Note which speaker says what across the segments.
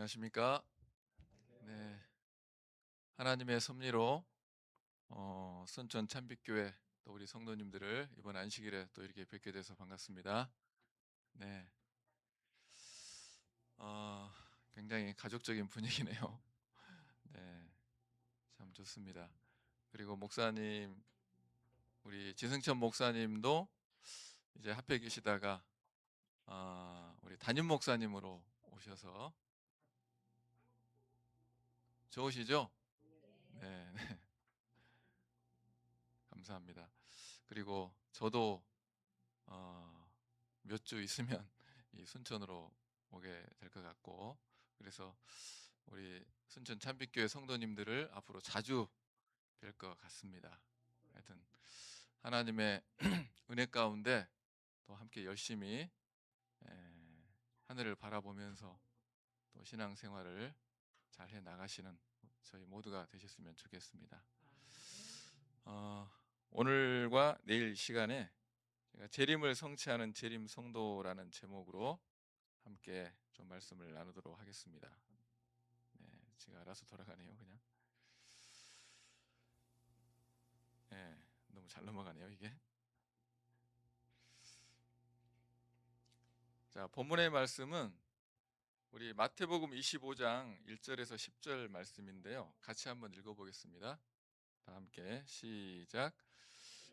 Speaker 1: 안녕하십니까? 네, 하나님의 섭리로 순천 참빛교회 또 우리 성도님들을 이번 안식일에 또 이렇게 뵙게 돼서 반갑습니다. 네, 어, 굉장히 가족적인 분위기네요. 네, 참 좋습니다. 그리고 목사님, 우리 지승천 목사님도 이제 합해 계시다가 우리 담임 목사님으로 오셔서 좋으시죠? 네, 네, 감사합니다. 그리고 저도 몇 주 있으면 이 순천으로 오게 될 것 같고, 그래서 우리 순천 참빛교회 성도님들을 앞으로 자주 뵐 것 같습니다. 하여튼 하나님의 은혜 가운데 또 함께 열심히 하늘을 바라보면서 또 신앙생활을 잘 해 나가시는 저희 모두가 되셨으면 좋겠습니다. 오늘과 내일 시간에 제가 재림을 성취하는 재림 성도라는 제목으로 함께 좀 말씀을 나누도록 하겠습니다. 네, 제가 알아서 돌아가네요, 그냥. 네, 너무 잘 넘어가네요, 이게. 자, 본문의 말씀은 우리 마태복음 25장 1절에서 10절 말씀인데요. 같이 한번 읽어보겠습니다. 다 함께 시작.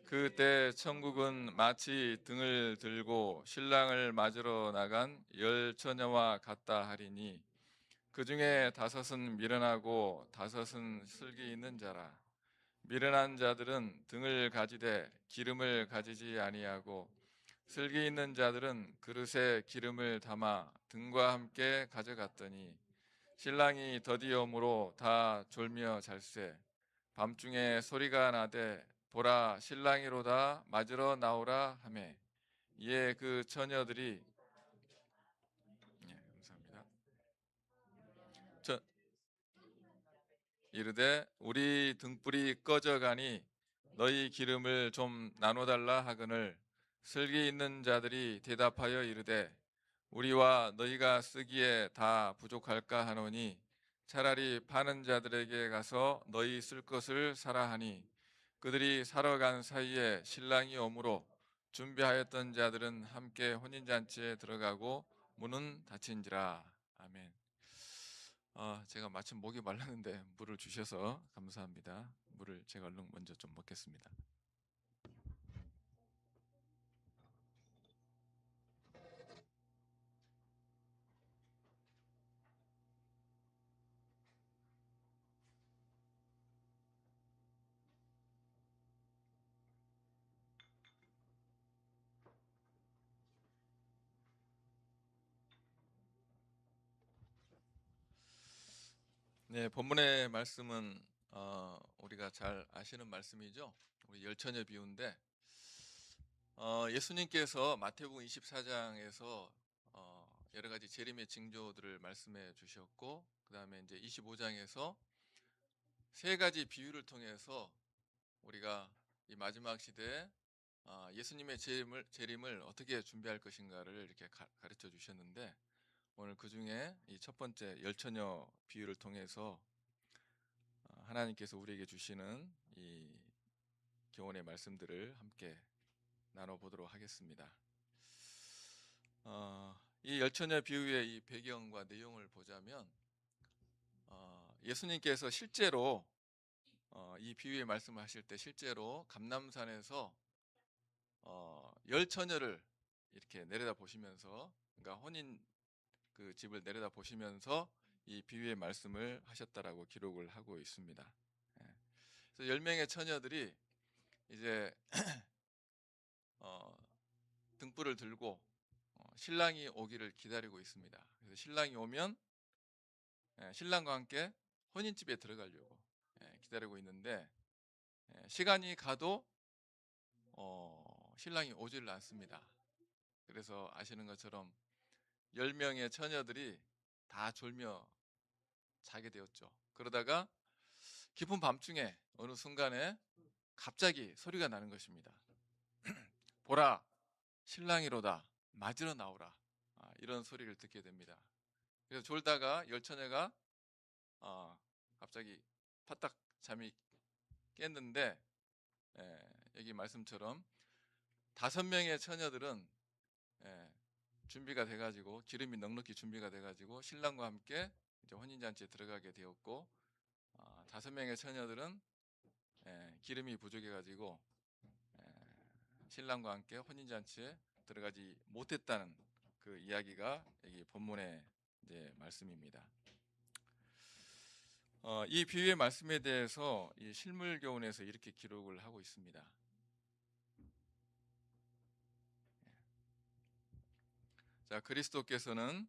Speaker 1: 그때 천국은 마치 등을 들고 신랑을 맞으러 나간 열 처녀와 같다 하리니 그 중에 다섯은 미련하고 다섯은 슬기 있는 자라. 미련한 자들은 등을 가지되 기름을 가지지 아니하고 슬기 있는 자들은 그릇에 기름을 담아 등과 함께 가져갔더니 신랑이 더디어므로 다 졸며 잘세. 밤중에 소리가 나되 보라 신랑이로다 맞으러 나오라 하매 이에 그 처녀들이 감사합니다. 이르되 우리 등불이 꺼져가니 너희 기름을 좀 나눠달라 하거늘 슬기 있는 자들이 대답하여 이르되 우리와 너희가 쓰기에 다 부족할까 하노니 차라리 파는 자들에게 가서 너희 쓸 것을 사라 하니 그들이 사러 간 사이에 신랑이 오므로 준비하였던 자들은 함께 혼인잔치에 들어가고 문은 닫힌지라. 아멘. 제가 마침 목이 말랐는데 물을 주셔서 감사합니다. 물을 제가 얼른 먼저 좀 먹겠습니다. 네, 본문의 말씀은 우리가 잘 아시는 말씀이죠. 우리 열처녀 비유인데 예수님께서 마태복음 24장에서 여러 가지 재림의 징조들을 말씀해 주셨고, 그 다음에 이제 25장에서 세 가지 비유를 통해서 우리가 이 마지막 시대에 예수님의 재림을 어떻게 준비할 것인가를 이렇게 가르쳐 주셨는데, 오늘 그 중에 이 첫 번째 열처녀 비유를 통해서 하나님께서 우리에게 주시는 이 교훈의 말씀들을 함께 나눠보도록 하겠습니다. 이 열처녀 비유의 이 배경과 내용을 보자면 예수님께서 실제로 이 비유의 말씀을 하실 때 실제로 감람산에서 열 처녀를 이렇게 내려다 보시면서, 그러니까 혼인 그 집을 내려다 보시면서 이 비유의 말씀을 하셨다라고 기록을 하고 있습니다. 예. 그래서 10명의 처녀들이 이제 등불을 들고 신랑이 오기를 기다리고 있습니다. 그래서 신랑이 오면 신랑과 함께 혼인집에 들어가려고 기다리고 있는데 시간이 가도 신랑이 오질 않습니다. 그래서 아시는 것처럼 10명의 처녀들이 다 졸며 자게 되었죠. 그러다가 깊은 밤중에 어느 순간에 갑자기 소리가 나는 것입니다. 보라 신랑이로다 맞으러 나오라. 이런 소리를 듣게 됩니다. 그래서 졸다가 열 처녀가 갑자기 파딱 잠이 깼는데, 여기 말씀처럼 5명의 처녀들은 준비가 돼가지고 기름이 넉넉히 준비가 돼가지고 신랑과 함께 이제 혼인잔치에 들어가게 되었고, 5명의 처녀들은 기름이 부족해가지고 신랑과 함께 혼인잔치에 들어가지 못했다는 그 이야기가 여기 본문의 이제 말씀입니다. 이 비유의 말씀에 대해서 이 실물교훈에서 이렇게 기록을 하고 있습니다. 자, 그리스도께서는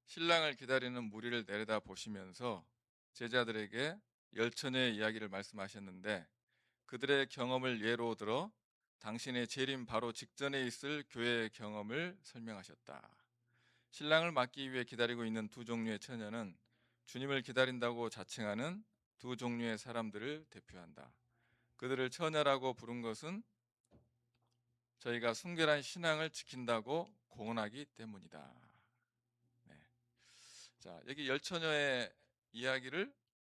Speaker 1: 신랑을 기다리는 무리를 내려다 보시면서 제자들에게 열처녀의 이야기를 말씀하셨는데, 그들의 경험을 예로 들어 당신의 재림 바로 직전에 있을 교회의 경험을 설명하셨다. 신랑을 맞기 위해 기다리고 있는 두 종류의 처녀는 주님을 기다린다고 자칭하는 두 종류의 사람들을 대표한다. 그들을 처녀라고 부른 것은 저희가 순결한 신앙을 지킨다고 공언하기 때문이다. 네. 자, 여기 열 처녀의 이야기를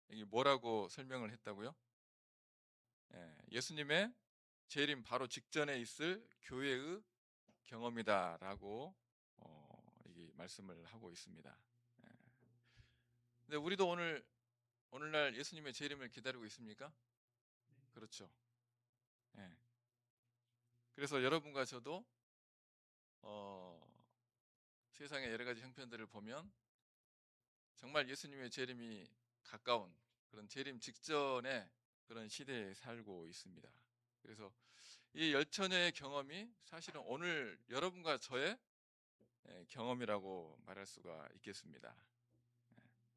Speaker 1: 여기 뭐라고 설명을 했다고요? 예수님의 재림 바로 직전에 있을 교회의 경험이다라고 여기 말씀을 하고 있습니다. 근데 우리도 오늘날 예수님의 재림을 기다리고 있습니까? 그렇죠. 예. 그래서 여러분과 저도 어, 세상의 여러 가지 형편들을 보면 정말 예수님의 재림이 가까운 그런 재림 직전의 그런 시대에 살고 있습니다. 그래서 이 열처녀의 경험이 사실은 오늘 여러분과 저의 경험이라고 말할 수가 있겠습니다.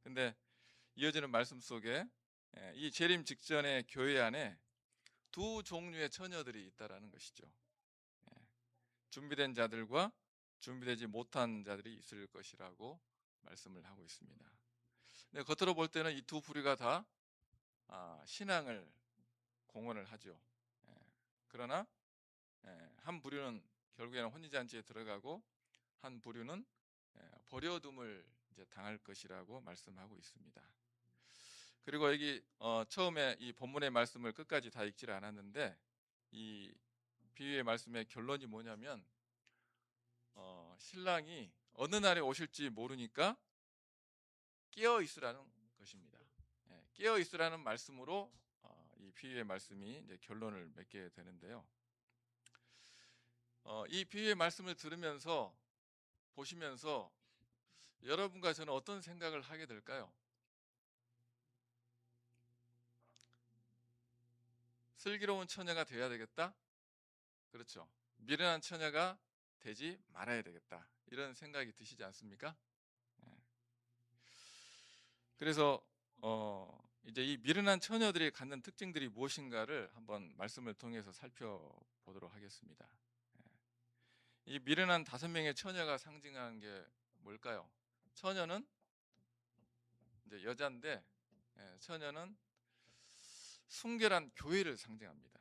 Speaker 1: 근데 이어지는 말씀 속에 이 재림 직전의 교회 안에 두 종류의 처녀들이 있다라는 것이죠. 준비된 자들과 준비되지 못한 자들이 있을 것이라고 말씀을 하고 있습니다. 근데 겉으로 볼 때는 이 두 부류가 다 신앙을 공언을 하죠. 그러나 한 부류는 결국에는 혼인잔치에 들어가고 한 부류는 버려둠을 이제 당할 것이라고 말씀하고 있습니다. 그리고 여기 처음에 이 본문의 말씀을 끝까지 다 읽지를 않았는데, 이 비유의 말씀의 결론이 뭐냐면 신랑이 어느 날에 오실지 모르니까 깨어 있으라는 것입니다. 깨어 있으라는 말씀으로 이 비유의 말씀이 이제 결론을 맺게 되는데요. 이 비유의 말씀을 들으면서 보시면서 여러분과 저는 어떤 생각을 하게 될까요? 슬기로운 처녀가 되어야 되겠다? 그렇죠. 미련한 처녀가 되지 말아야 되겠다. 이런 생각이 드시지 않습니까? 예. 그래서 이제 이 미련한 처녀들이 갖는 특징들이 무엇인가를 한번 말씀을 통해서 살펴보도록 하겠습니다. 이 미련한 5명의 처녀가 상징하는 게 뭘까요? 처녀는 이제 여자인데, 처녀는 순결한 교회를 상징합니다.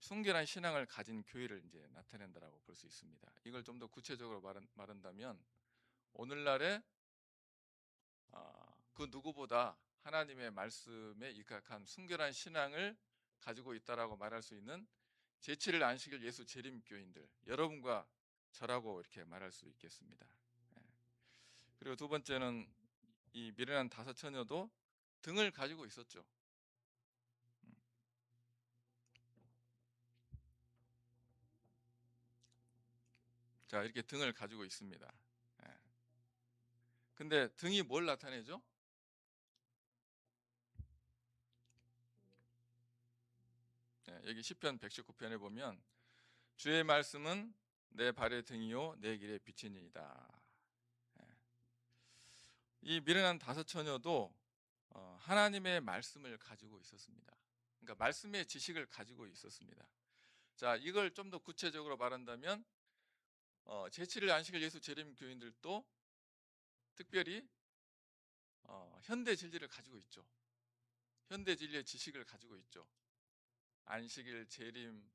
Speaker 1: 순결한 신앙을 가진 교회를 이제 나타낸다라고 볼 수 있습니다. 이걸 좀 더 구체적으로 말한다면 오늘날에 그 누구보다 하나님의 말씀에 입각한 순결한 신앙을 가지고 있다라고 말할 수 있는 제7일 안식일 예수 재림교인들, 여러분과 저라고 이렇게 말할 수 있겠습니다. 그리고 두 번째는 이 미련한 5처녀도 등을 가지고 있었죠. 자, 이렇게 등을 가지고 있습니다. 근데 등이 뭘 나타내죠? 여기 시편 119편에 보면 주의 말씀은 내 발의 등이요 내 길의 빛이니이다. 이 미련한 5처녀도 하나님의 말씀을 가지고 있었습니다. 그러니까 말씀의 지식을 가지고 있었습니다. 자, 이걸 좀 더 구체적으로 말한다면 제7일 안식일 예수 재림 교인들도 특별히 현대 진리를 가지고 있죠. 현대 진리의 지식을 가지고 있죠. 안식일, 재림,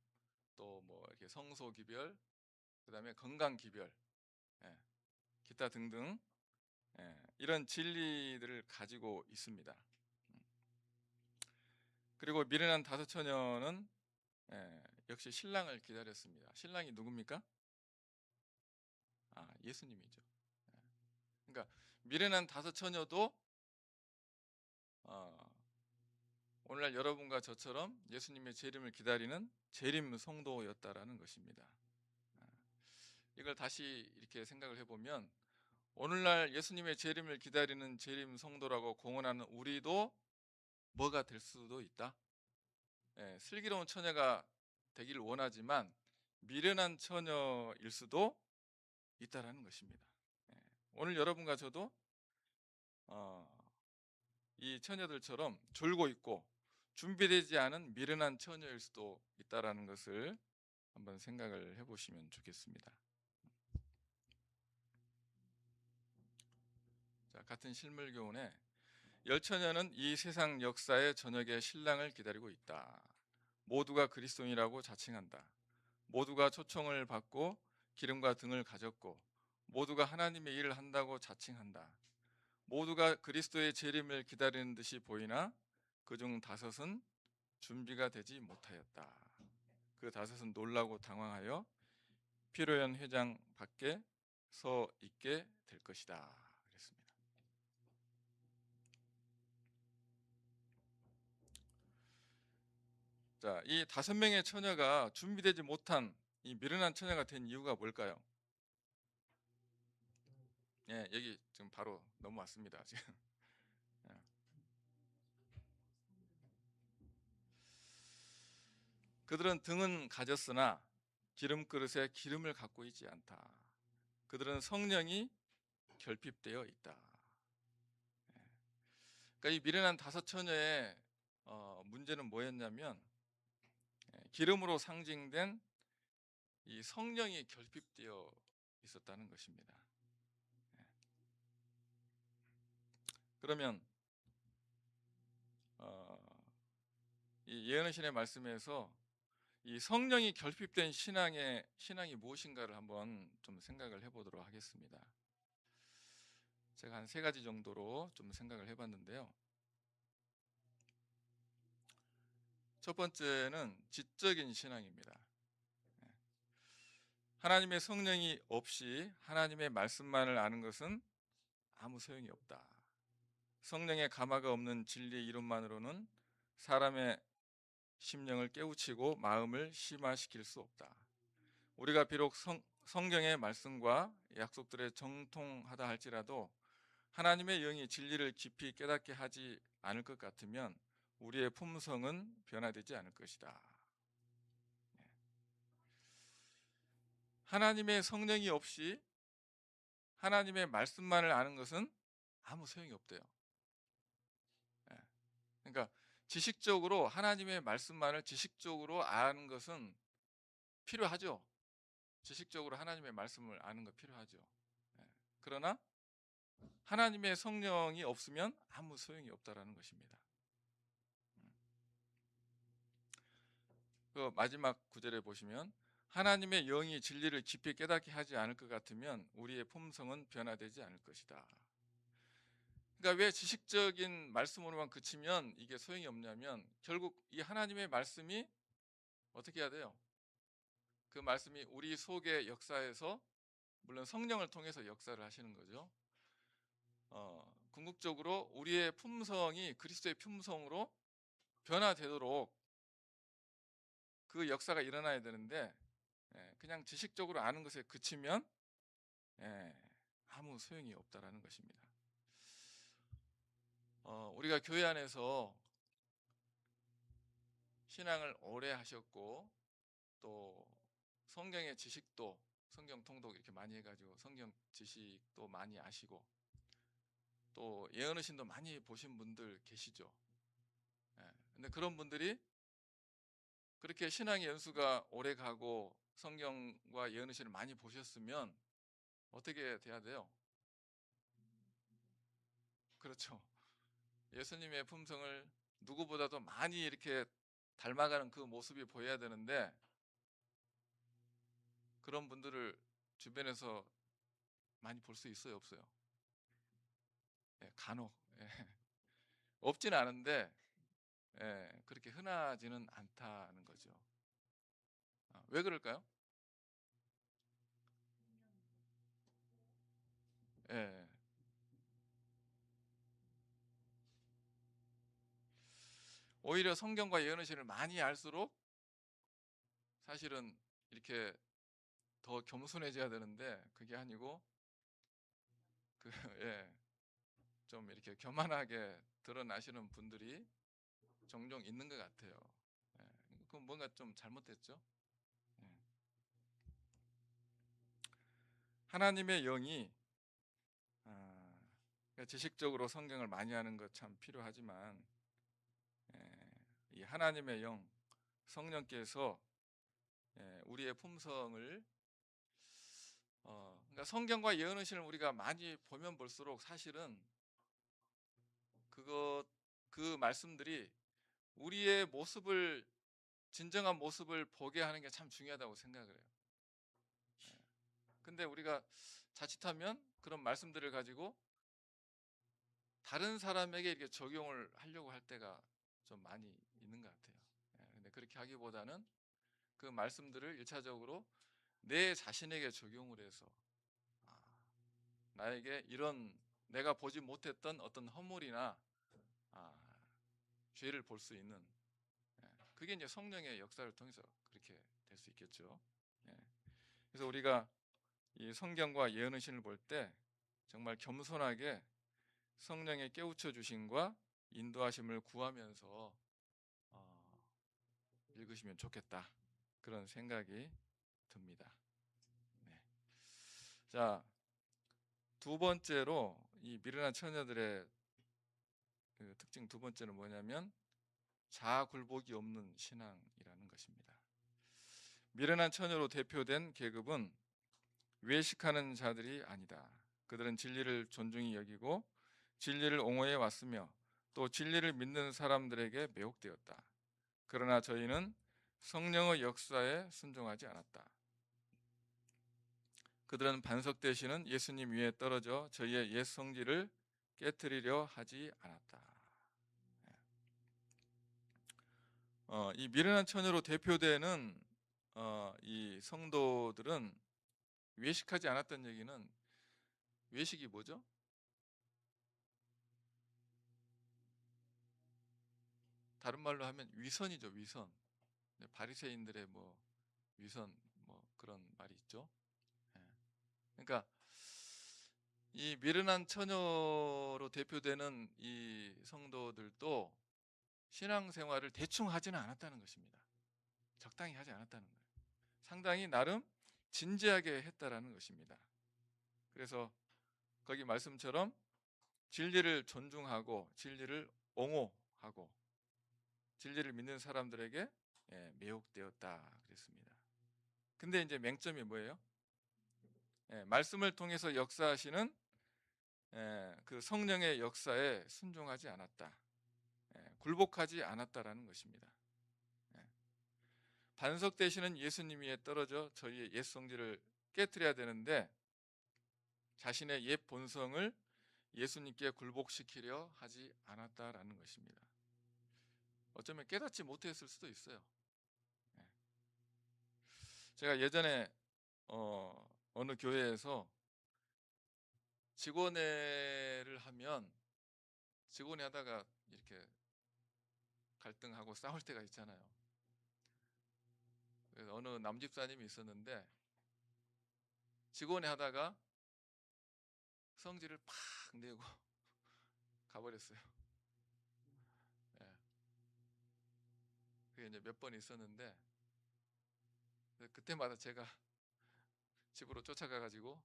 Speaker 1: 또 뭐 이렇게 성소 기별, 그다음에 건강 기별, 기타 등등 이런 진리들을 가지고 있습니다. 그리고 미련한 다섯 처녀는 역시 신랑을 기다렸습니다. 신랑이 누굽니까? 예수님이죠. 예. 그러니까 미련한 다섯 처녀도 어, 오늘날 여러분과 저처럼 예수님의 재림을 기다리는 재림 성도였다라는 것입니다. 아, 이걸 다시 이렇게 생각을 해보면 오늘날 예수님의 재림을 기다리는 재림 성도라고 공언하는 우리도 뭐가 될 수도 있다. 슬기로운 처녀가 되기를 원하지만 미련한 처녀일 수도 있다라는 것입니다. 오늘 여러분과 저도 어, 이 처녀들처럼 졸고 있고 준비되지 않은 미련한 처녀일 수도 있다라는 것을 한번 생각을 해보시면 좋겠습니다. 자, 같은 실물교훈에 열처녀는 이 세상 역사의 저녁의 신랑을 기다리고 있다. 모두가 그리스도인이라고 자칭한다. 모두가 초청을 받고 기름과 등을 가졌고 모두가 하나님의 일을 한다고 자칭한다. 모두가 그리스도의 재림을 기다리는 듯이 보이나 그중 다섯은 준비가 되지 못하였다. 그 다섯은 놀라고 당황하여 피로연 회장 밖에 서 있게 될 것이다. 그랬습니다. 자, 이 다섯 명의 처녀가 준비되지 못한 이 미련한 처녀가 된 이유가 뭘까요? 여기 지금 바로 넘어왔습니다. 지금. 예. 그들은 등은 가졌으나 기름 그릇에 기름을 갖고 있지 않다. 그들은 성령이 결핍되어 있다. 그러니까 이 미련한 다섯 처녀의 문제는 뭐였냐면 기름으로 상징된 이 성령이 결핍되어 있었다는 것입니다. 그러면 이 예언의 신의 말씀에서 이 성령이 결핍된 신앙이 무엇인가를 한번 좀 생각을 해보도록 하겠습니다. 제가 한 세 가지 정도로 좀 생각을 해봤는데요. 첫 번째는 지적인 신앙입니다. 하나님의 성령이 없이 하나님의 말씀만을 아는 것은 아무 소용이 없다. 성령의 감화가 없는 진리의 이론만으로는 사람의 심령을 깨우치고 마음을 심화시킬 수 없다. 우리가 비록 성경의 말씀과 약속들에 정통하다 할지라도 하나님의 영이 진리를 깊이 깨닫게 하지 않을 것 같으면 우리의 품성은 변화되지 않을 것이다. 하나님의 성령이 없이 하나님의 말씀만을 아는 것은 아무 소용이 없대요. 그러니까 지식적으로 하나님의 말씀만을 지식적으로 아는 것은 필요하죠. 지식적으로 하나님의 말씀을 아는 거 필요하죠. 그러나 하나님의 성령이 없으면 아무 소용이 없다라는 것입니다. 그 마지막 구절에 보시면 하나님의 영이 진리를 깊이 깨닫게 하지 않을 것 같으면 우리의 품성은 변화되지 않을 것이다. 그러니까 왜 지식적인 말씀으로만 그치면 이게 소용이 없냐면 결국 이 하나님의 말씀이 어떻게 해야 돼요? 그 말씀이 우리 속의 역사에서 물론 성령을 통해서 역사를 하시는 거죠. 궁극적으로 우리의 품성이 그리스도의 품성으로 변화되도록 그 역사가 일어나야 되는데 그냥 지식적으로 아는 것에 그치면 아무 소용이 없다라는 것입니다. 우리가 교회 안에서 신앙을 오래 하셨고 또 성경의 지식도 성경 통독 이렇게 많이 해가지고 성경 지식도 많이 아시고 또 예언의신도 많이 보신 분들 계시죠. 근데 그런 분들이 그렇게 신앙의 연수가 오래 가고 성경과 예언의신을 많이 보셨으면 어떻게 돼야 돼요? 그렇죠. 예수님의 품성을 누구보다도 많이 이렇게 닮아가는 그 모습이 보여야 되는데 그런 분들을 주변에서 많이 볼 수 있어요, 없어요? 간혹 없진 않은데 그렇게 흔하지는 않다는 거죠. 왜 그럴까요? 예. 오히려 성경과 예언의 많이 알수록 사실은 이렇게 더 겸손해져야 되는데 그게 아니고 그 예. 좀 이렇게 교만하게 드러나시는 분들이 종종 있는 것 같아요. 예. 그건 뭔가 좀 잘못됐죠. 예. 하나님의 영이 그러니까 지식적으로 성경을 많이 하는 것 참 필요하지만 이 하나님의 영 성령께서 우리의 품성을 그러니까 성경과 예언의 신을 우리가 많이 보면 볼수록 사실은 그 말씀들이 우리의 모습을 진정한 모습을 보게 하는 게 참 중요하다고 생각을 해요. 근데 우리가 자칫하면 그런 말씀들을 가지고 다른 사람에게 이렇게 적용을 하려고 할 때가 좀 많이 있는 것 같아요. 근데 그렇게 하기보다는 그 말씀들을 일차적으로 내 자신에게 적용을 해서 나에게 이런 내가 보지 못했던 어떤 허물이나 아, 죄를 볼 수 있는 그게 이제 성령의 역사를 통해서 그렇게 될 수 있겠죠. 그래서 우리가 이 성경과 예언의 신을 볼 때 정말 겸손하게 성령의 깨우쳐 주심과 인도하심을 구하면서 읽으시면 좋겠다 그런 생각이 듭니다. 네. 자, 두 번째로 이 미련한 처녀들의 그 특징 두 번째는 뭐냐면 자아 굴복이 없는 신앙이라는 것입니다. 미련한 처녀로 대표된 계급은 외식하는 자들이 아니다. 그들은 진리를 존중히 여기고 진리를 옹호해 왔으며 또 진리를 믿는 사람들에게 매혹되었다. 그러나 저희는 성령의 역사에 순종하지 않았다. 그들은 반석 되시는 예수님 위에 떨어져 저희의 옛 성질을 깨뜨리려 하지 않았다. 이 미련한 처녀로 대표되는 이 성도들은 외식하지 않았던 얘기는 외식이 뭐죠? 다른 말로 하면 위선이죠, 위선. 바리새인들의 뭐 위선 뭐 그런 말이 있죠. 예. 그러니까 이 미련한 처녀로 대표되는 이 성도들도 신앙생활을 대충 하지는 않았다는 것입니다. 적당히 하지 않았다는 거예요. 상당히 나름 진지하게 했다라는 것입니다. 그래서 거기 말씀처럼 진리를 존중하고 진리를 옹호하고 진리를 믿는 사람들에게 매혹되었다 그랬습니다. 근데 이제 맹점이 뭐예요? 말씀을 통해서 역사하시는 그 성령의 역사에 순종하지 않았다. 굴복하지 않았다라는 것입니다. 반석 되시는 예수님 위에 떨어져 저희의 옛 성질을 깨뜨려야 되는데 자신의 옛 본성을 예수님께 굴복시키려 하지 않았다라는 것입니다. 어쩌면 깨닫지 못했을 수도 있어요. 제가 예전에 어느 교회에서 직원회를 하면 직원회 하다가 이렇게 갈등하고 싸울 때가 있잖아요. 그래서 어느 남집사님이 있었는데 직원회 하다가 성질을 팍 내고 가버렸어요. 예. 그게 이제 몇 번 있었는데 그때마다 제가 집으로 쫓아가가지고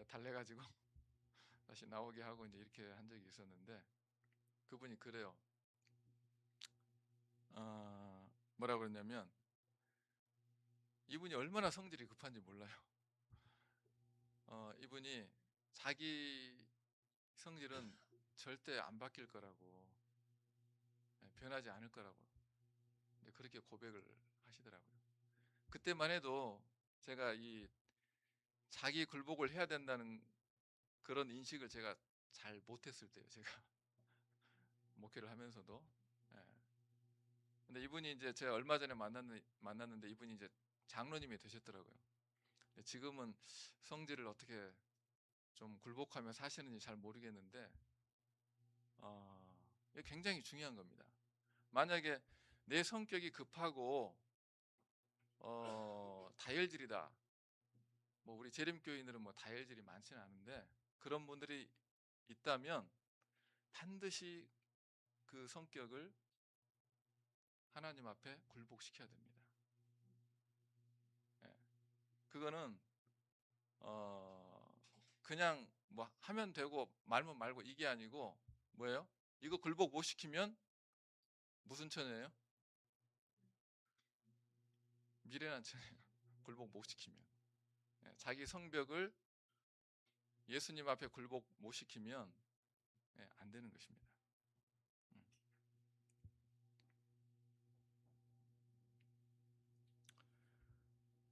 Speaker 1: 달래가지고 다시 나오게 하고 이제 이렇게 한 적이 있었는데 그분이 그래요. 뭐라 그랬냐면 이분이 얼마나 성질이 급한지 몰라요. 이분이 자기 성질은 절대 안 바뀔 거라고 변하지 않을 거라고 그렇게 고백을 하시더라고요. 그때만 해도 제가 이 자기 굴복을 해야 된다는 그런 인식을 제가 잘 못했을 때요, 제가. 목회를 하면서도. 예. 근데 이분이 이제 제가 얼마 전에 만났는데 이분이 이제 장로님이 되셨더라고요. 근데 지금은 성질을 어떻게 좀 굴복하며 사시는지 잘 모르겠는데, 이게 굉장히 중요한 겁니다. 만약에 내 성격이 급하고 다혈질이다. 뭐 우리 재림교인들은 뭐 다혈질이 많지는 않은데 그런 분들이 있다면 반드시 그 성격을 하나님 앞에 굴복시켜야 됩니다. 예. 그거는 그냥 뭐 하면 되고 말면 말고 이게 아니고 뭐예요? 이거 굴복 못 시키면 무슨 처녀예요? 미련한 처녀예요. 굴복 못 시키면. 예, 자기 성벽을 예수님 앞에 굴복 못 시키면 안 되는 것입니다. 음.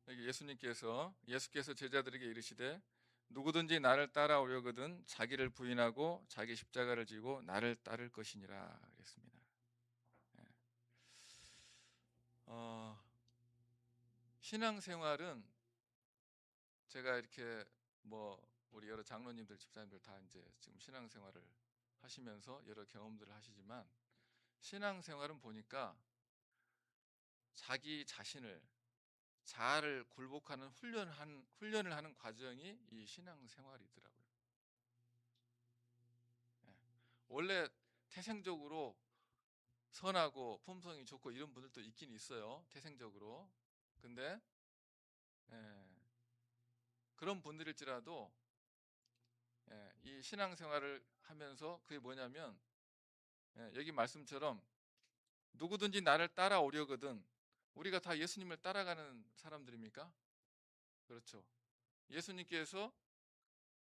Speaker 1: 여기 예수께서 제자들에게 이르시되 누구든지 나를 따라오려거든 자기를 부인하고 자기 십자가를 지고 나를 따를 것이니라 그랬습니다. 예. 신앙생활은 제가 이렇게 뭐 우리 여러 장로님들 집사님들 다 이제 지금 신앙생활을 하시면서 여러 경험들을 하시지만 신앙생활은 보니까 자기 자신을 잘 굴복하는 훈련을 하는 과정이 이 신앙생활이더라고요. 예. 원래 태생적으로 선하고 품성이 좋고 이런 분들도 있긴 있어요. 태생적으로. 근데 예, 그런 분들일지라도 이 신앙생활을 하면서 그게 뭐냐면 여기 말씀처럼 누구든지 나를 따라오려거든. 우리가 다 예수님을 따라가는 사람들입니까? 그렇죠. 예수님께서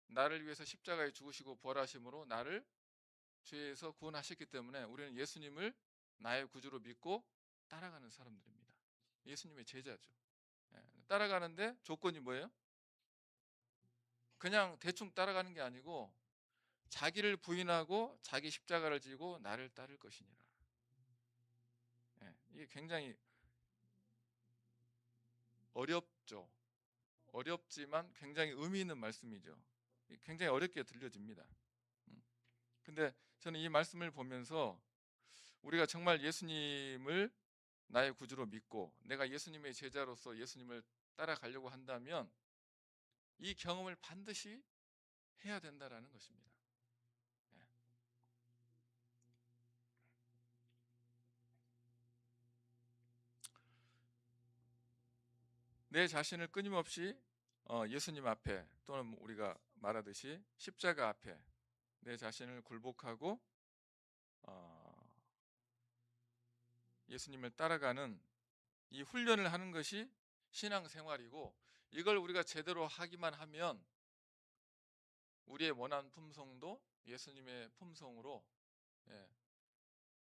Speaker 1: 나를 위해서 십자가에 죽으시고 부활하심으로 나를 죄에서 구원하셨기 때문에 우리는 예수님을 나의 구주로 믿고 따라가는 사람들입니다. 예수님의 제자죠. 따라가는데 조건이 뭐예요? 그냥 대충 따라가는 게 아니고 자기를 부인하고 자기 십자가를 지고 나를 따를 것이니라. 이게 굉장히 어렵죠. 어렵지만 굉장히 의미 있는 말씀이죠. 굉장히 어렵게 들려집니다. 근데 저는 이 말씀을 보면서 우리가 정말 예수님을 나의 구주로 믿고 내가 예수님의 제자로서 예수님을 따라가려고 한다면 이 경험을 반드시 해야 된다라는 것입니다. 예. 내 자신을 끊임없이 예수님 앞에 또는 우리가 말하듯이 십자가 앞에 내 자신을 굴복하고 예수님을 따라가는 이 훈련을 하는 것이 신앙생활이고 이걸 우리가 제대로 하기만 하면 우리의 원한 품성도 예수님의 품성으로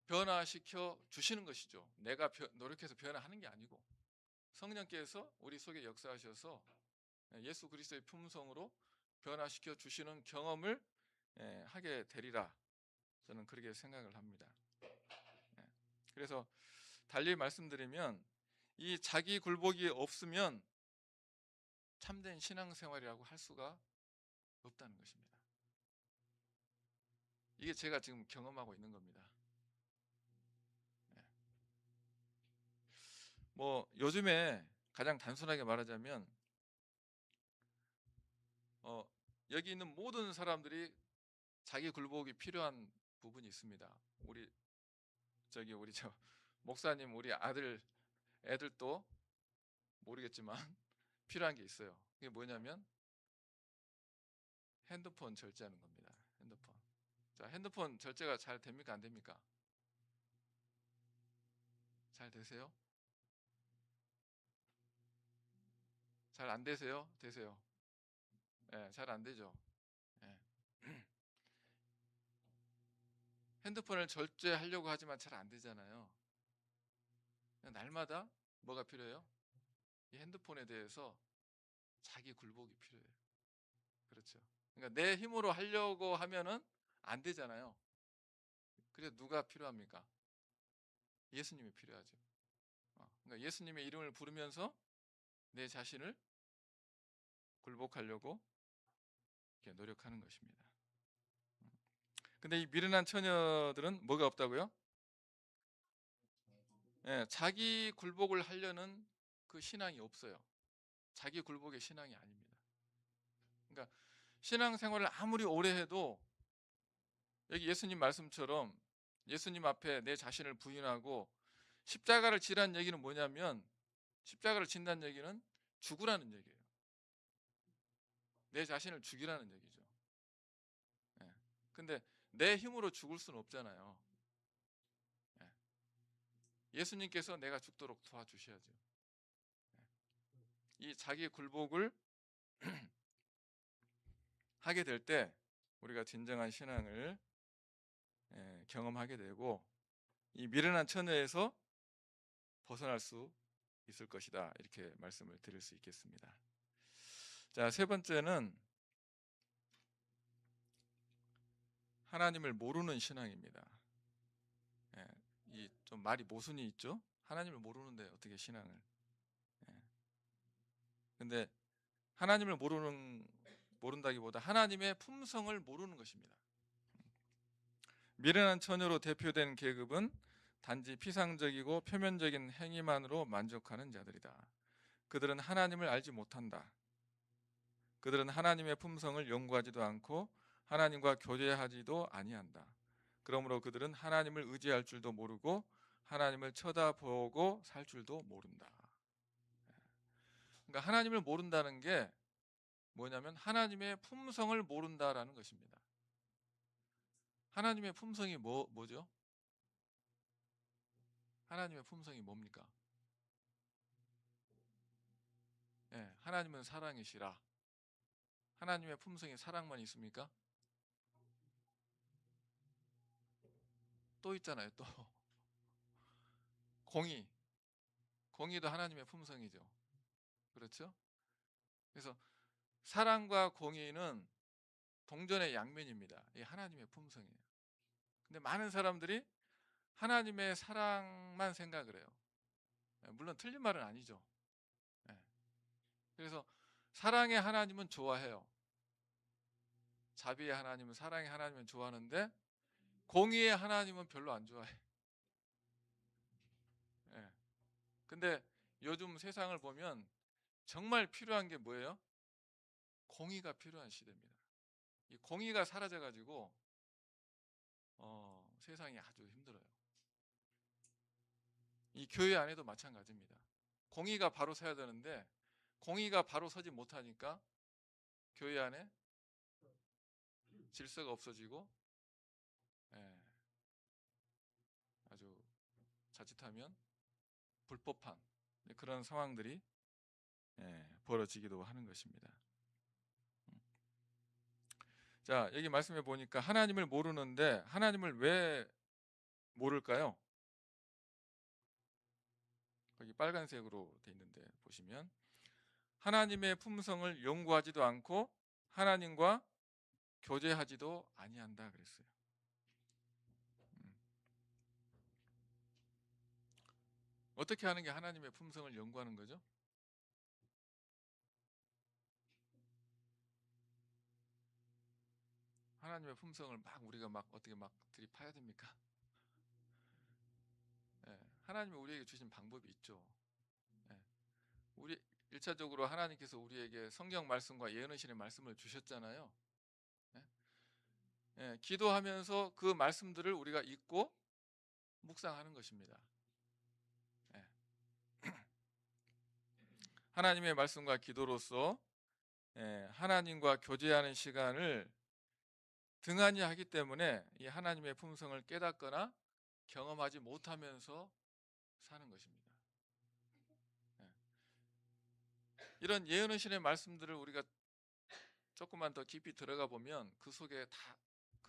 Speaker 1: 변화시켜 주시는 것이죠. 내가 노력해서 변화하는 게 아니고 성령께서 우리 속에 역사하셔서 예수 그리스도의 품성으로 변화시켜 주시는 경험을 하게 되리라. 저는 그렇게 생각을 합니다. 그래서 달리 말씀드리면 이 자기 굴복이 없으면 참된 신앙생활이라고 할 수가 없다는 것입니다. 이게 제가 지금 경험하고 있는 겁니다. 뭐 요즘에 가장 단순하게 말하자면 여기 있는 모든 사람들이 자기 굴복이 필요한 부분이 있습니다. 우리 저 목사님 우리 애들도 모르겠지만 필요한 게 있어요. 그게 뭐냐면 핸드폰 절제하는 겁니다. 핸드폰. 자, 핸드폰 절제가 잘 됩니까? 안 됩니까? 잘 되세요? 잘 안 되세요? 되세요? 잘 안 되죠. 예. 핸드폰을 절제하려고 하지만 잘 안 되잖아요. 날마다 뭐가 필요해요? 이 핸드폰에 대해서 자기 굴복이 필요해요. 그렇죠. 그러니까 내 힘으로 하려고 하면은 안 되잖아요. 그래서 누가 필요합니까? 예수님이 필요하죠. 그러니까 예수님의 이름을 부르면서 내 자신을 굴복하려고 이렇게 노력하는 것입니다. 근데 이 미련한 처녀들은 뭐가 없다고요? 예, 자기 굴복을 하려는 그 신앙이 없어요. 자기 굴복의 신앙이 아닙니다. 그러니까 신앙생활을 아무리 오래 해도 여기 예수님 말씀처럼 예수님 앞에 내 자신을 부인하고 십자가를 지라는 얘기는 뭐냐면, 십자가를 진다는 얘기는 죽으라는 얘기예요. 내 자신을 죽이라는 얘기죠. 예. 근데 내 힘으로 죽을 수는 없잖아요. 예. 예수님께서 내가 죽도록 도와주셔야죠. 예. 이 자기 굴복을 하게 될 때 우리가 진정한 신앙을 경험하게 되고 이 미련한 처녀에서 벗어날 수 있을 것이다, 이렇게 말씀을 드릴 수 있겠습니다. 자, 세 번째는 하나님을 모르는 신앙입니다. 예, 이 좀 말이 모순이 있죠. 하나님을 모르는데 어떻게 신앙을? 예. 근데 하나님을 모른다기보다 하나님의 품성을 모르는 것입니다. 미련한 처녀로 대표된 계급은 단지 피상적이고 표면적인 행위만으로 만족하는 자들이다. 그들은 하나님을 알지 못한다. 그들은 하나님의 품성을 연구하지도 않고 하나님과 교제하지도 아니한다. 그러므로 그들은 하나님을 의지할 줄도 모르고 하나님을 쳐다보고 살 줄도 모른다. 그러니까 하나님을 모른다는 게 뭐냐면 하나님의 품성을 모른다라는 것입니다. 하나님의 품성이 뭐죠? 하나님의 품성이 뭡니까? 예, 하나님은 사랑이시라. 하나님의 품성이 사랑만 있습니까? 또 있잖아요. 또 공의. 공의도 하나님의 품성이죠. 그렇죠? 그래서 사랑과 공의는 동전의 양면입니다. 이게 하나님의 품성이에요. 근데 많은 사람들이 하나님의 사랑만 생각을 해요. 물론 틀린 말은 아니죠. 예. 그래서 사랑의 하나님은 좋아해요. 자비의 하나님은, 사랑의 하나님은 좋아하는데 공의의 하나님은 별로 안 좋아해. 예. 근데 요즘 세상을 보면 정말 필요한 게 뭐예요? 공의가 필요한 시대입니다. 이 공의가 사라져가지고 세상이 아주 힘들어요. 이 교회 안에도 마찬가지입니다. 공의가 바로 서야 되는데 공의가 바로 서지 못하니까 교회 안에 질서가 없어지고, 예, 아주 자칫하면 불법한 그런 상황들이 벌어지기도 하는 것입니다. 자, 여기 말씀해 보니까 하나님을 모르는데 하나님을 왜 모를까요? 거기 빨간색으로 돼 있는데 보시면 하나님의 품성을 연구하지도 않고 하나님과 교제하지도 아니한다 그랬어요. 어떻게 하는 게 하나님의 품성을 연구하는 거죠? 하나님의 품성을 우리가 어떻게 들이파야 됩니까? 예, 하나님이 우리에게 주신 방법이 있죠. 예, 우리 1차적으로 하나님께서 우리에게 성경 말씀과 예언의 말씀을 주셨잖아요. 예? 예, 기도하면서 그 말씀들을 우리가 읽고 묵상하는 것입니다. 예. 하나님의 말씀과 기도로서 하나님과 교제하는 시간을 등한히 하기 때문에 이 하나님의 품성을 깨닫거나 경험하지 못하면서 사는 것입니다. 예. 이런 예언의 말씀들을 우리가 조금만 더 깊이 들어가 보면 그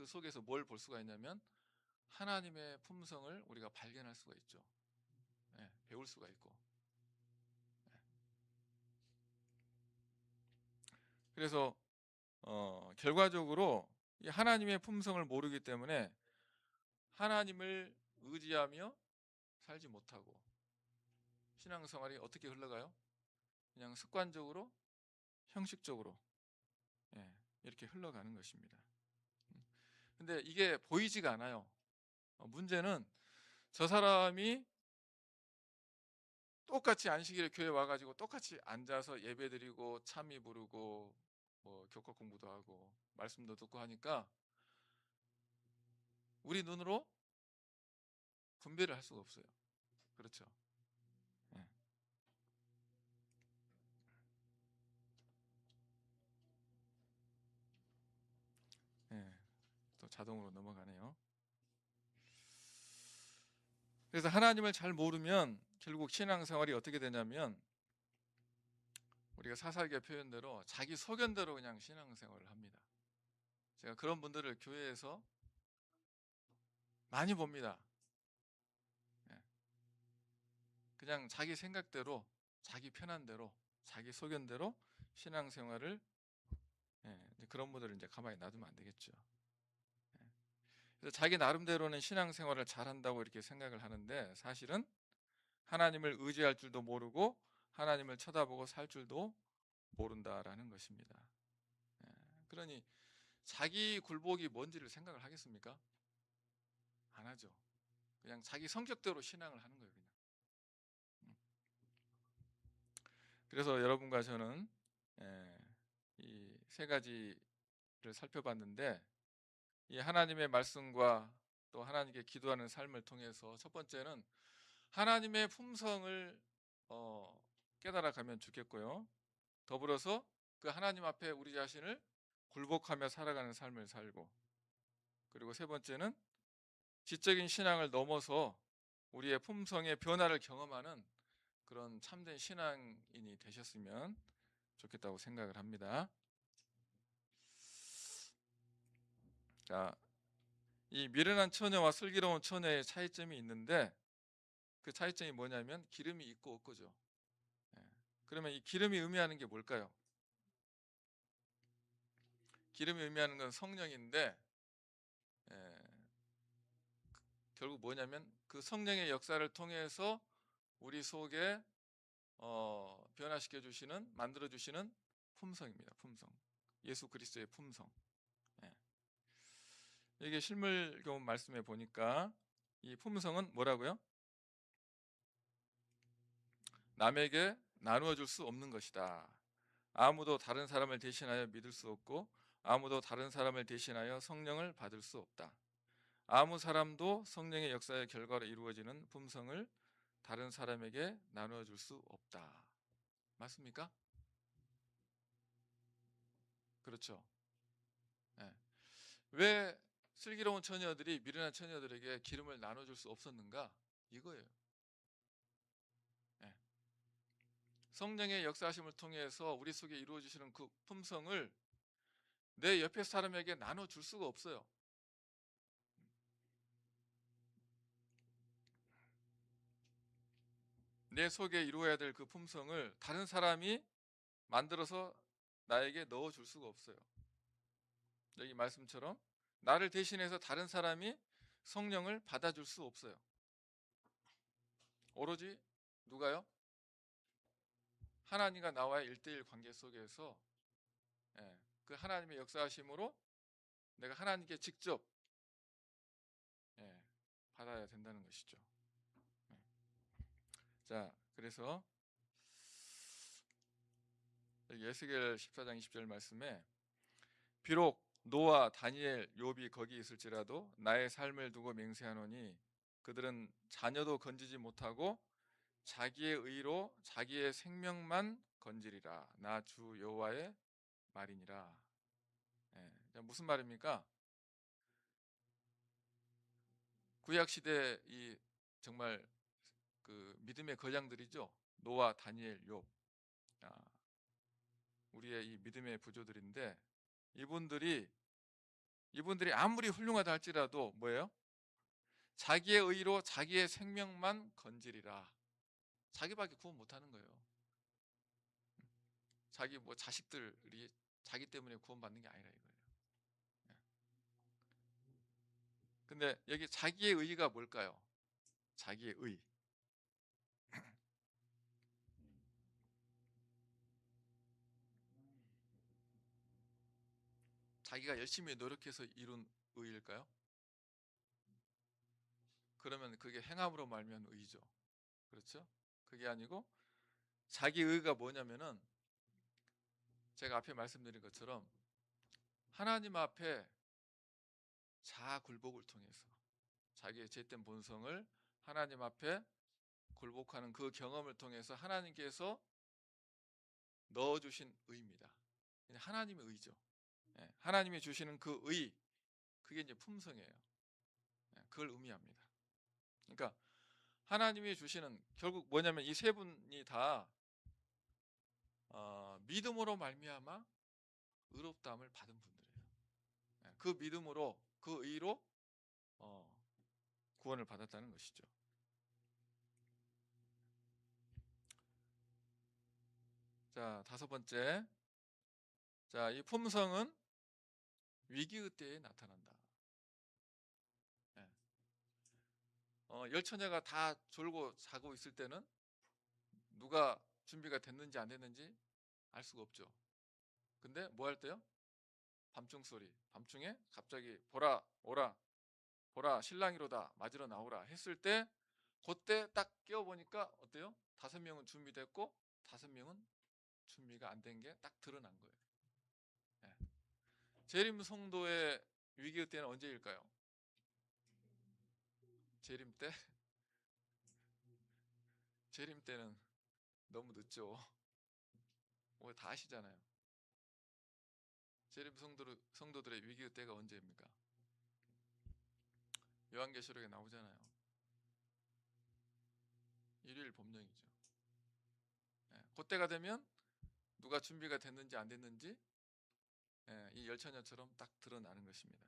Speaker 1: 속에서 뭘 볼 수가 있냐면 하나님의 품성을 우리가 발견할 수가 있죠. 배울 수가 있고. 그래서 결과적으로 이 하나님의 품성을 모르기 때문에 하나님을 의지하며 살지 못하고 신앙생활이 어떻게 흘러가요? 그냥 습관적으로, 형식적으로, 예, 이렇게 흘러가는 것입니다. 근데 이게 보이지가 않아요. 문제는 저 사람이 똑같이 안식일에 교회 와가지고 똑같이 앉아서 예배드리고 찬미 부르고 뭐 교과 공부도 하고 말씀도 듣고 하니까 우리 눈으로 분별을 할 수가 없어요. 그렇죠? 예. 예. 또 자동으로 넘어가네요. 그래서 하나님을 잘 모르면 결국 신앙생활이 어떻게 되냐면 우리가 사사기의 표현대로 자기 소견대로 그냥 신앙생활을 합니다. 제가 그런 분들을 교회에서 많이 봅니다. 예. 그냥 자기 생각대로, 자기 편한 대로, 자기 소견대로 신앙생활을, 예, 그런 분들을 이제 가만히 놔두면 안 되겠죠. 예. 그래서 자기 나름대로는 신앙생활을 잘한다고 이렇게 생각을 하는데 사실은 하나님을 의지할 줄도 모르고 하나님을 쳐다보고 살 줄도 모른다라는 것입니다. 예. 그러니 자기 굴복이 뭔지를 생각을 하겠습니까? 안 하죠. 그냥 자기 성격대로 신앙을 하는 거예요. 그냥. 그래서 여러분과 저는 이 세 가지를 살펴봤는데 이 하나님의 말씀과 또 하나님께 기도하는 삶을 통해서 첫 번째는 하나님의 품성을 깨달아가면 좋겠고요. 더불어서 그 하나님 앞에 우리 자신을 굴복하며 살아가는 삶을 살고, 그리고 세 번째는 지적인 신앙을 넘어서 우리의 품성의 변화를 경험하는 그런 참된 신앙인이 되셨으면 좋겠다고 생각을 합니다. 자, 이 미련한 처녀와 슬기로운 처녀의 차이점이 있는데 그 차이점이 뭐냐면 기름이 있고 없고죠. 예. 그러면 이 기름이 의미하는 게 뭘까요? 기름이 의미하는 건 성령인데 예, 결국 뭐냐면 그 성령의 역사를 통해서 우리 속에 변화시켜 주시는, 만들어 주시는 품성입니다. 품성. 예수 그리스도의 품성. 예. 이게 실물교훈 말씀에 보니까 이 품성은 뭐라고요? 남에게 나누어 줄 수 없는 것이다. 아무도 다른 사람을 대신하여 믿을 수 없고 아무도 다른 사람을 대신하여 성령을 받을 수 없다. 아무 사람도 성령의 역사의 결과로 이루어지는 품성을 다른 사람에게 나누어 줄 수 없다. 맞습니까? 그렇죠. 예. 왜 슬기로운 처녀들이 미련한 처녀들에게 기름을 나눠줄 수 없었는가? 이거예요. 예. 성령의 역사하심을 통해서 우리 속에 이루어지시는 그 품성을 내 옆에 사람에게 나눠줄 수가 없어요. 내 속에 이루어야 될 그 품성을 다른 사람이 만들어서 나에게 넣어줄 수가 없어요. 여기 말씀처럼 나를 대신해서 다른 사람이 성령을 받아줄 수 없어요. 오로지 누가요? 하나님과 나와의 1대1 관계 속에서 그 하나님의 역사하심으로 내가 하나님께 직접 받아야 된다는 것이죠. 자, 그래서 여기 에스겔 14장 20절 말씀에 비록 노아, 다니엘, 욥이 거기 있을지라도 나의 삶을 두고 맹세하노니 그들은 자녀도 건지지 못하고 자기의 의로 자기의 생명만 건지리라. 나 주 여호와의 말이니라. 무슨 말입니까? 구약 시대 이 정말 그 믿음의 거장들이죠. 노아, 다니엘, 욥. 우리의 이 믿음의 부조들인데 이분들이 아무리 훌륭하다 할지라도 뭐예요? 자기의 의로 자기의 생명만 건지리라. 자기밖에 구원 못하는 거예요. 자기 뭐 자식들이 자기 때문에 구원받는 게 아니라 이거예요. 예. 근데 여기 자기의 의가 뭘까요? 자기의 의. 자기가 열심히 노력해서 이룬 의일까요? 그러면 그게 행함으로 말미암은 의죠. 그렇죠? 그게 아니고 자기 의가 뭐냐면은 제가 앞에 말씀드린 것처럼 하나님 앞에 자아 굴복을 통해서 자기의 죄된 본성을 하나님 앞에 굴복하는 그 경험을 통해서 하나님께서 넣어주신 의입니다. 하나님의 의죠. 예, 하나님이 주시는 그 의, 그게 이제 품성이에요. 예, 그걸 의미합니다. 그러니까 하나님이 주시는 결국 뭐냐면 이 세 분이 다 믿음으로 말미암아 의롭다함을 받은 분들이에요. 예, 그 믿음으로 그 의로 어, 구원을 받았다는 것이죠. 자, 다섯 번째. 자, 이 품성은 위기의 때에 나타난다. 예. 열 처녀가 다 졸고 자고 있을 때는 누가 준비가 됐는지 안 됐는지 알 수가 없죠. 근데 뭐 할 때요? 밤중 소리. 밤중에 갑자기 보라 오라 보라 신랑이로다 맞으러 나오라 했을 때 그때 딱 깨워보니까 어때요? 5명은 준비됐고 5명은 준비가 안 된 게 딱 드러난 거예요. 예. 재림 성도의 위기의 때는 언제일까요? 재림 때? 재림 때는 너무 늦죠. 뭐 다 아시잖아요. 재림 성도들의 위기의 때가 언제입니까? 요한계시록에 나오잖아요. 일요일 법령이죠. 예. 그때가 되면 누가 준비가 됐는지 안 됐는지 예, 이 열처녀처럼 딱 드러나는 것입니다.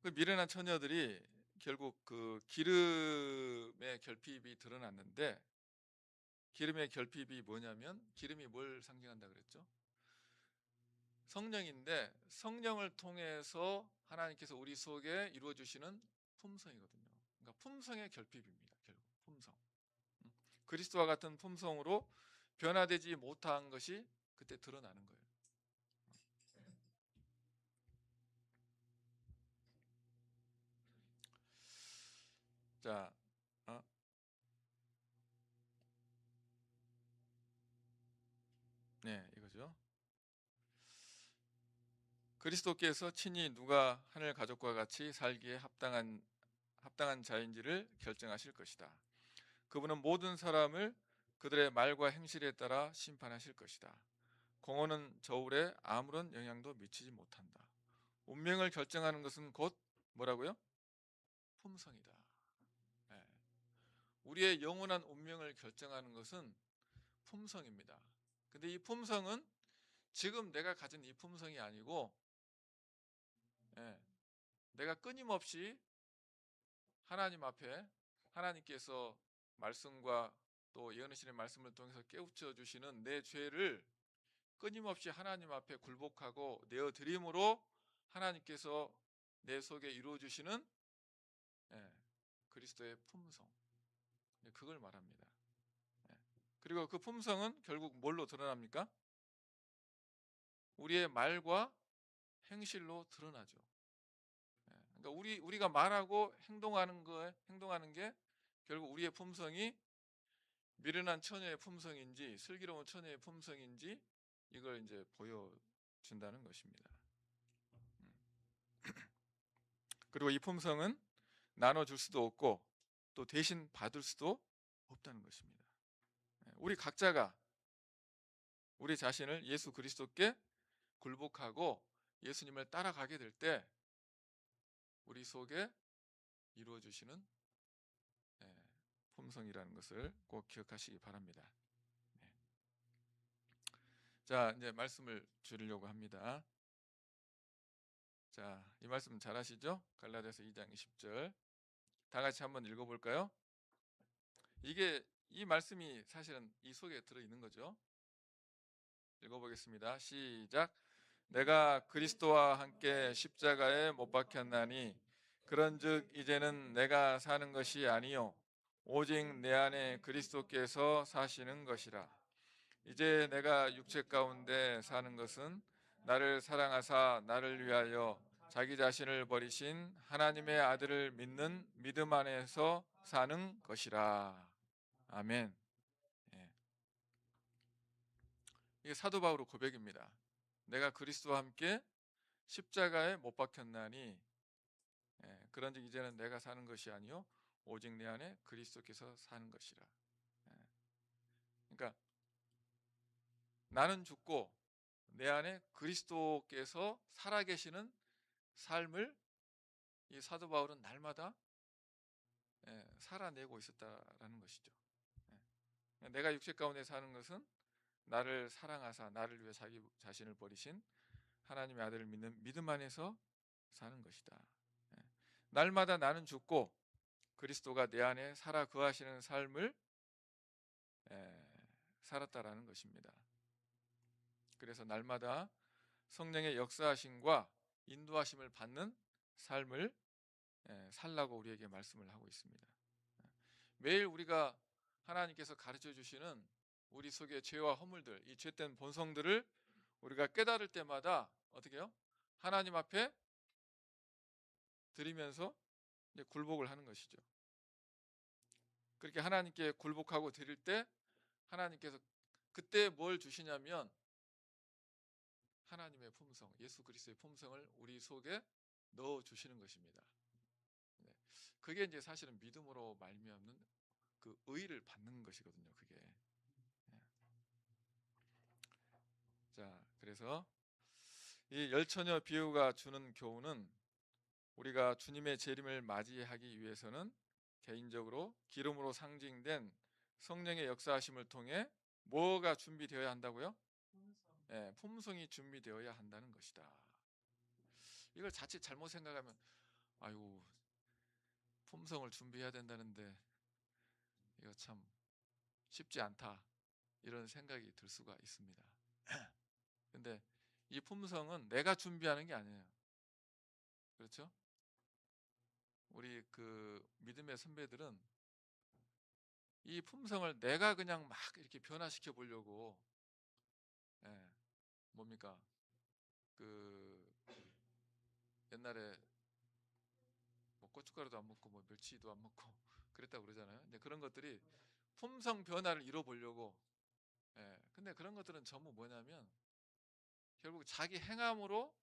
Speaker 1: 그 미련한 처녀들이 결국 그 기름의 결핍이 드러났는데 기름의 결핍이 뭐냐면 기름이 뭘 상징한다 그랬죠? 성령인데 성령을 통해서 하나님께서 우리 속에 이루어 주시는 품성이거든요. 그러니까 품성의 결핍입니다. 결국 품성. 그리스도와 같은 품성으로 변화되지 못한 것이 그때 드러나는 거예요. 자, 어? 네, 이거죠. 그리스도께서 친히 누가 하늘 가족과 같이 살기에 합당한 자인지를 결정하실 것이다. 그분은 모든 사람을 그들의 말과 행실에 따라 심판하실 것이다. 공허는 저울에 아무런 영향도 미치지 못한다. 운명을 결정하는 것은 곧 뭐라고요? 품성이다. 예. 우리의 영원한 운명을 결정하는 것은 품성입니다. 근데 이 품성은 지금 내가 가진 이 품성이 아니고 예, 내가 끊임없이 하나님 앞에 하나님께서 말씀과 또 예언하시는 말씀을 통해서 깨우쳐 주시는 내 죄를 끊임없이 하나님 앞에 굴복하고 내어 드림으로 하나님께서 내 속에 이루어 주시는 예, 그리스도의 품성. 예, 그걸 말합니다. 예. 그리고 그 품성은 결국 뭘로 드러납니까? 우리의 말과 행실로 드러나죠. 예. 그러니까 우리가 말하고 행동하는 게 결국 우리의 품성이 미련한 처녀의 품성인지 슬기로운 처녀의 품성인지 이걸 이제 보여준다는 것입니다. 그리고 이 품성은 나눠줄 수도 없고 또 대신 받을 수도 없다는 것입니다. 우리 각자가 우리 자신을 예수 그리스도께 굴복하고 예수님을 따라가게 될 때 우리 속에 이루어주시는 품성이라는 것을 꼭 기억하시기 바랍니다. 자, 이제 말씀을 줄이려고 합니다. 자, 이 말씀 잘 아시죠? 갈라디아서 2장 20절 다 같이 한번 읽어볼까요? 이게 이 말씀이 사실은 이 속에 들어있는 거죠. 읽어보겠습니다. 시작. 내가 그리스도와 함께 십자가에 못 박혔나니 그런즉 이제는 내가 사는 것이 아니요 오직 내 안에 그리스도께서 사시는 것이라. 이제 내가 육체 가운데 사는 것은 나를 사랑하사 나를 위하여 자기 자신을 버리신 하나님의 아들을 믿는 믿음 안에서 사는 것이라. 아멘. 예. 이게 사도 바울의 고백입니다. 내가 그리스도와 함께 십자가에 못 박혔나니 그런즉 이제는 내가 사는 것이 아니요 오직 내 안에 그리스도께서 사는 것이라. 예. 그러니까 나는 죽고 내 안에 그리스도께서 살아계시는 삶을 이 사도 바울은 날마다 살아내고 있었다라는 것이죠. 내가 육체 가운데 사는 것은 나를 사랑하사 나를 위해 자기 자신을 버리신 하나님의 아들을 믿는 믿음 안에서 사는 것이다. 날마다 나는 죽고 그리스도가 내 안에 살아 거하시는 삶을 살았다라는 것입니다. 그래서 날마다 성령의 역사하심과 인도하심을 받는 삶을 살라고 우리에게 말씀을 하고 있습니다. 매일 우리가 하나님께서 가르쳐 주시는 우리 속의 죄와 허물들, 이 죄된 본성들을 우리가 깨달을 때마다 어떻게 해요? 하나님 앞에 드리면서 이제 굴복을 하는 것이죠. 그렇게 하나님께 굴복하고 드릴 때 하나님께서 그때 뭘 주시냐면 하나님의 품성, 예수 그리스도의 품성을 우리 속에 넣어 주시는 것입니다. 네. 그게 이제 사실은 믿음으로 말미암는 그 의를 받는 것이거든요. 그게. 네. 자, 그래서 이 열처녀 비유가 주는 교훈은 우리가 주님의 재림을 맞이하기 위해서는 개인적으로 기름으로 상징된 성령의 역사하심을 통해 뭐가 준비되어야 한다고요? 품성이 준비되어야 한다는 것이다. 이걸 자칫 잘못 생각하면 아유 품성을 준비해야 된다는데 이거 참 쉽지 않다 이런 생각이 들 수가 있습니다. 근데 이 품성은 내가 준비하는 게 아니에요. 그렇죠? 우리 그 믿음의 선배들은 이 품성을 내가 그냥 막 이렇게 변화시켜 보려고 뭡니까 그 옛날에 뭐 고춧가루도 안 먹고 뭐 멸치도 안 먹고 그랬다고 그러잖아요. 근데 그런 것들이 품성 변화를 이뤄보려고 근데 그런 것들은 전부 뭐냐면 결국 자기 행함으로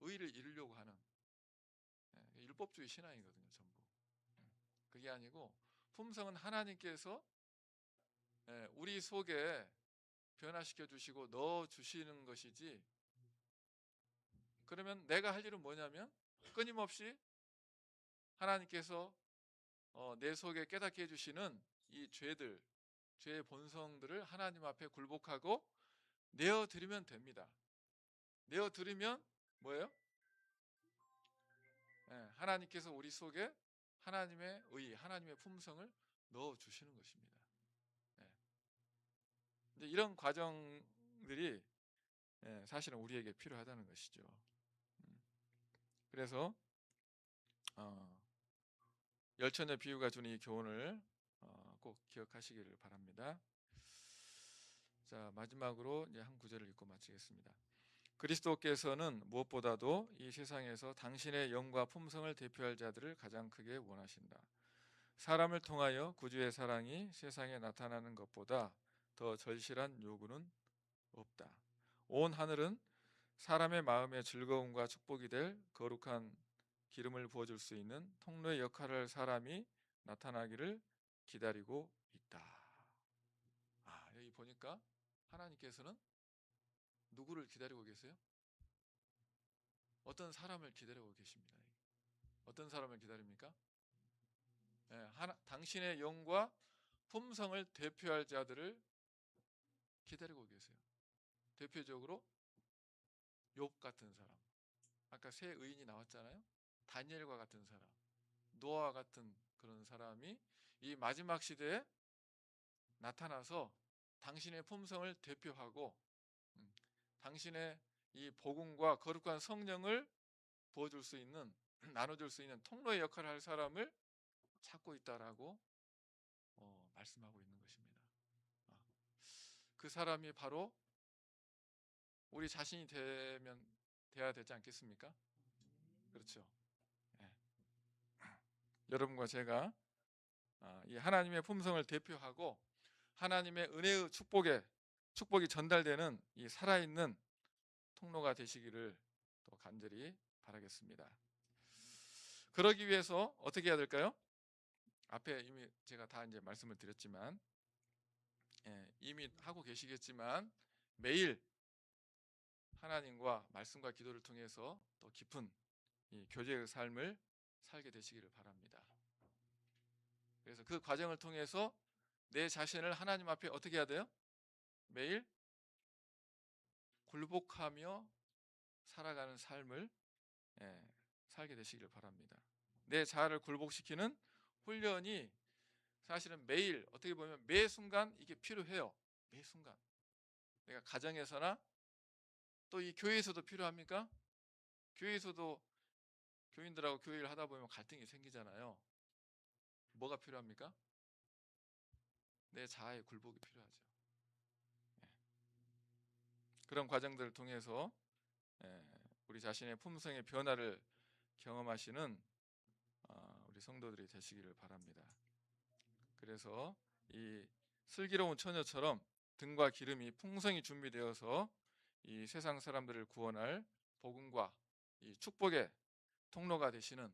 Speaker 1: 의를 이루려고 하는 율법주의 신앙이거든요. 전부 그게 아니고 품성은 하나님께서 우리 속에 변화시켜 주시고 넣어 주시는 것이지. 그러면 내가 할 일은 뭐냐면 끊임없이 하나님께서 내 속에 깨닫게 해주시는 이 죄들, 죄의 본성들을 하나님 앞에 굴복하고 내어드리면 됩니다. 내어드리면 뭐예요? 하나님께서 우리 속에 하나님의 의, 하나님의 품성을 넣어주시는 것입니다. 근데 이런 과정들이 사실은 우리에게 필요하다는 것이죠. 그래서 열처녀 비유가 주는 이 교훈을 꼭 기억하시기를 바랍니다. 자, 마지막으로 이제 한 구절을 읽고 마치겠습니다. 그리스도께서는 무엇보다도 이 세상에서 당신의 영과 품성을 대표할 자들을 가장 크게 원하신다. 사람을 통하여 구주의 사랑이 세상에 나타나는 것보다 더 절실한 요구는 없다. 온 하늘은 사람의 마음의 즐거움과 축복이 될 거룩한 기름을 부어줄 수 있는 통로의 역할을 할 사람이 나타나기를 기다리고 있다. 여기 보니까 하나님께서는 누구를 기다리고 계세요? 어떤 사람을 기다리고 계십니다. 어떤 사람을 기다립니까? 당신의 영과 품성을 대표할 자들을 기다리고 계세요. 대표적으로 욥 같은 사람, 아까 세 의인이 나왔잖아요. 다니엘과 같은 사람, 노아와 같은 그런 사람이 이 마지막 시대에 나타나서 당신의 품성을 대표하고 당신의 이 복음과 거룩한 성령을 부어줄 수 있는 나눠줄 수 있는 통로의 역할을 할 사람을 찾고 있다라고 말씀하고 있는 것입니다. 그 사람이 바로 우리 자신이 돼야 되지 않겠습니까? 그렇죠. 예. 여러분과 제가 이 하나님의 품성을 대표하고 하나님의 은혜의 축복이 전달되는 이 살아있는 통로가 되시기를 또 간절히 바라겠습니다. 그러기 위해서 어떻게 해야 될까요? 앞에 이미 제가 다 이제 말씀을 드렸지만 이미 하고 계시겠지만 매일 하나님과 말씀과 기도를 통해서 더 깊은 이 교제의 삶을 살게 되시기를 바랍니다. 그래서 그 과정을 통해서 내 자신을 하나님 앞에 어떻게 해야 돼요? 매일 굴복하며 살아가는 삶을 살게 되시기를 바랍니다. 내 자아를 굴복시키는 훈련이 사실은 매일 어떻게 보면 매 순간 이게 필요해요. 매 순간. 내가 가정에서나 또 이 교회에서도 필요합니까? 교회에서도 교인들하고 교회를 하다 보면 갈등이 생기잖아요. 뭐가 필요합니까? 내 자아의 굴복이 필요하죠. 그런 과정들을 통해서 우리 자신의 품성의 변화를 경험하시는 우리 성도들이 되시기를 바랍니다. 그래서 이 슬기로운 처녀처럼 등과 기름이 풍성히 준비되어서 이 세상 사람들을 구원할 복음과 이 축복의 통로가 되시는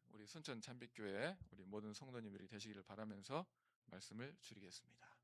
Speaker 1: 우리 순천 참빛교회 우리 모든 성도님들이 되시기를 바라면서 말씀을 줄이겠습니다.